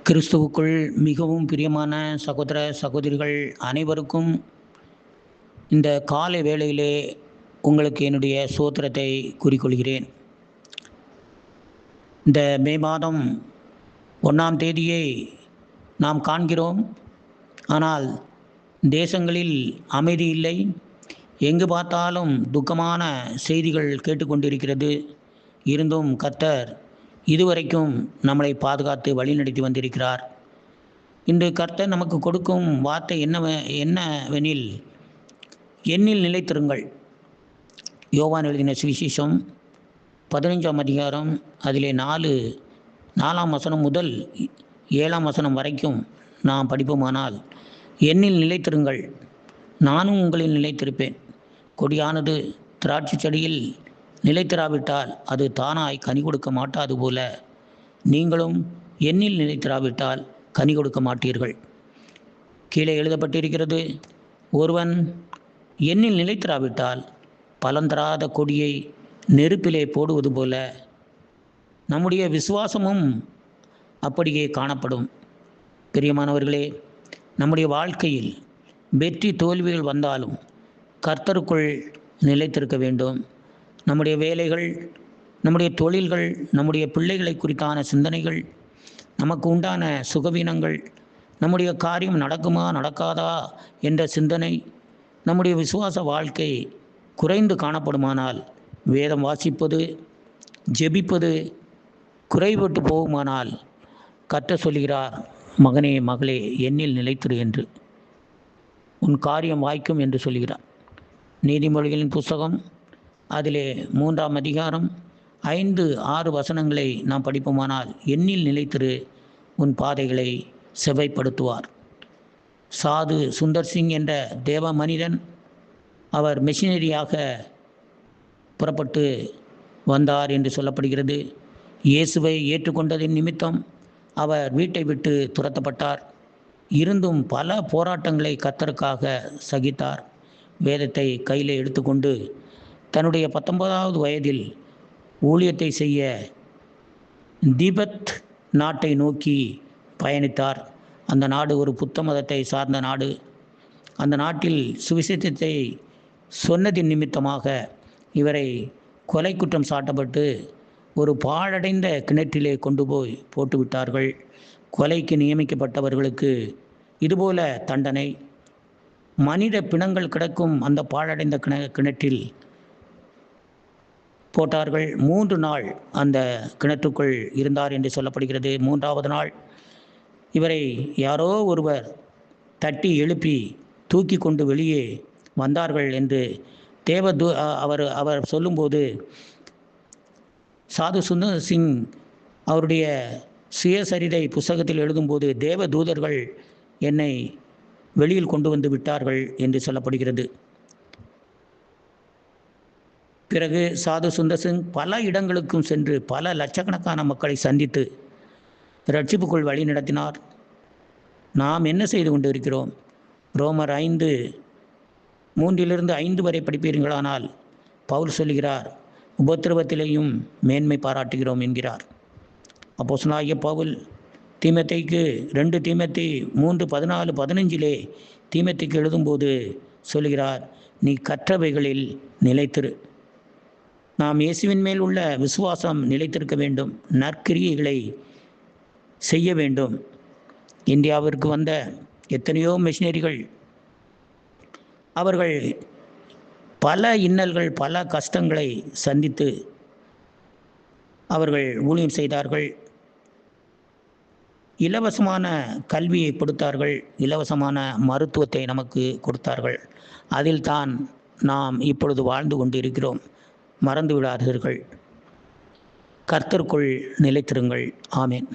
கிறிஸ்துவுக்குள் மிகவும் பிரியமான சகோதர சகோதரிகள் அனைவருக்கும் இந்த காலை வேளையிலே உங்களுக்கு என்னுடைய ஸ்தோத்திரத்தை கூறிக்கொள்கிறேன். இந்த மே மாதம் 1ஆம் தேதியை நாம் காண்கிறோம். ஆனால் தேசங்களில் அமைதி இல்லை. எங்கு பார்த்தாலும் துக்கமான செய்திகள் கேட்டுக்கொண்டிருக்கிறது. இருந்தும் கர்த்தர் இதுவரைக்கும் நம்மளை பாதுகாத்து வழிநடத்தி வந்திருக்கிறார். இன்று கர்த்தர் நமக்கு கொடுக்கும் வார்த்தை என்னவெனில், எண்ணில் நிலைத்திருங்கள். யோவான் எழுதின சுவிசேஷம் 15ஆம் அதிகாரம் அதிலே 4ஆம் வசனம் முதல் 7ஆம் வசனம் வரைக்கும் நாம் படிப்போமானால், எண்ணில் நிலைத்திருங்கள், நானும் உங்களில் நிலைத்திருப்பேன். கொடியானது திராட்சை செடியில் நிலைத்திராவிட்டால் அது தானாய் கனி கொடுக்க மாட்டாது போல, நீங்களும் எண்ணில் நிலைத்திராவிட்டால் கனி கொடுக்க மாட்டீர்கள். கீழே எழுதப்பட்டிருக்கிறது, ஒருவன் எண்ணில் நிலைத்திராவிட்டால் பலந்தராத கொடியை நெருப்பிலே போடுவது போல நம்முடைய விசுவாசமும் அப்படியே காணப்படும். பிரியமானவர்களே, நம்முடைய வாழ்க்கையில் வெற்றி தோல்விகள் வந்தாலும் கர்த்தருக்குள் நிலைத்திருக்க வேண்டும். நம்முடைய வேலைகள், நம்முடைய தொழில்கள், நம்முடைய பிள்ளைகளை குறித்தான சிந்தனைகள், நமக்கு உண்டான சுகவீனங்கள், நம்முடைய காரியம் நடக்குமா நடக்காதா என்ற சிந்தனை, நம்முடைய விசுவாச வாழ்க்கை குறைந்து காணப்படுமானால், வேதம் வாசிப்பது, ஜெபிப்பது குறைபட்டு போகுமானால், கர்த்தர் சொல்கிறார், மகனே மகளே, எண்ணில் நிலைத்திரு என்று, உன் காரியம் வாய்க்கும் என்று சொல்கிறார். நீதிமொழிகளின் புஸ்தகம் அதிலே 3ஆம் அதிகாரம் 5-6 வசனங்களை நாம் படிப்போமானால், எண்ணில் நிலைத்திரு, உன் பாதைகளை செவ்வைப்படுத்துவார். சாது சுந்தர் சிங் என்ற தேவ மனிதன், அவர் மிஷினரியாக புறப்பட்டு வந்தார் என்று சொல்லப்படுகிறது. இயேசுவை ஏற்றுக்கொண்டதின் நிமித்தம் அவர் வீட்டை விட்டு துரத்தப்பட்டார். இருந்தும் பல போராட்டங்களை கர்த்தருக்காக சகித்தார். வேதத்தை கையில் எடுத்துக்கொண்டு தன்னுடைய 19வது வயதில் ஊழியத்தை செய்ய திபெத் நாட்டை நோக்கி பயணித்தார். அந்த நாடு ஒரு புத்த மதத்தை சார்ந்த நாடு. அந்த நாட்டில் சுவிசேஷத்தை சொன்னதின் நிமித்தமாக இவரை கொலை குற்றம் சாட்டப்பட்டு ஒரு பாழடைந்த கிணற்றிலே கொண்டு போய் போட்டுவிட்டார்கள். கொலைக்கு நியமிக்கப்பட்டவர்களுக்கு இதுபோல தண்டனை. மனித பிணங்கள் கிடக்கும் அந்த பாழடைந்த கிணற்றில் போட்டார்கள். 3 நாள் அந்த கிணற்றுக்குள் இருந்தார் என்று சொல்லப்படுகிறது. 3ஆவது நாள் இவரை யாரோ ஒருவர் தட்டி எழுப்பி தூக்கி கொண்டு வெளியே வந்தார்கள் என்று அவர் சொல்லும்போது, சாது சுந்தர் சிங் அவருடைய சுயசரிதை புஸ்தகத்தில் எழுதும்போது, தேவ தூதர்கள் என்னை வெளியில் கொண்டு வந்து விட்டார்கள் என்று சொல்லப்படுகிறது. பிறகு சாது சுந்தர் சிங் பல இடங்களுக்கும் சென்று பல லட்சக்கணக்கான மக்களை சந்தித்து ரட்சிப்புக்குள் வழி நடத்தினார். நாம் என்ன செய்து கொண்டு இருக்கிறோம்? ரோமர் 5:3-5 வரை படிப்பீர்களானால், பவுல் சொல்கிறார், உபத்திரவத்திலேயும் மேன்மை பாராட்டுகிறோம் என்கிறார். அப்போஸ்தலனாகிய பவுல் தீமோத்தேயுக்கு 2 தீமோத்தேயு 3:14-15 தீமோத்தேயுக்கு எழுதும்போது சொல்கிறார், நீ கற்றவைகளில் நிலைத்திரு. நாம் இயேசுவின் மேல் உள்ள விசுவாசம் நிலைத்திருக்க வேண்டும். நற்கிரியைகளை செய்ய வேண்டும். இந்தியாவிற்கு வந்த எத்தனையோ மிஷினரிகள், அவர்கள் பல இன்னல்கள், பல கஷ்டங்களை சந்தித்து அவர்கள் ஊழியம் செய்தார்கள். இலவசமான கல்வியை கொடுத்தார்கள், இலவசமான மருத்துவத்தை நமக்கு கொடுத்தார்கள். அதில் தான் நாம் இப்பொழுது வாழ்ந்து கொண்டிருக்கிறோம். மறந்து விடாதீர்கள். கர்த்தருக்குள் நிலைத்திருங்கள். ஆமென்.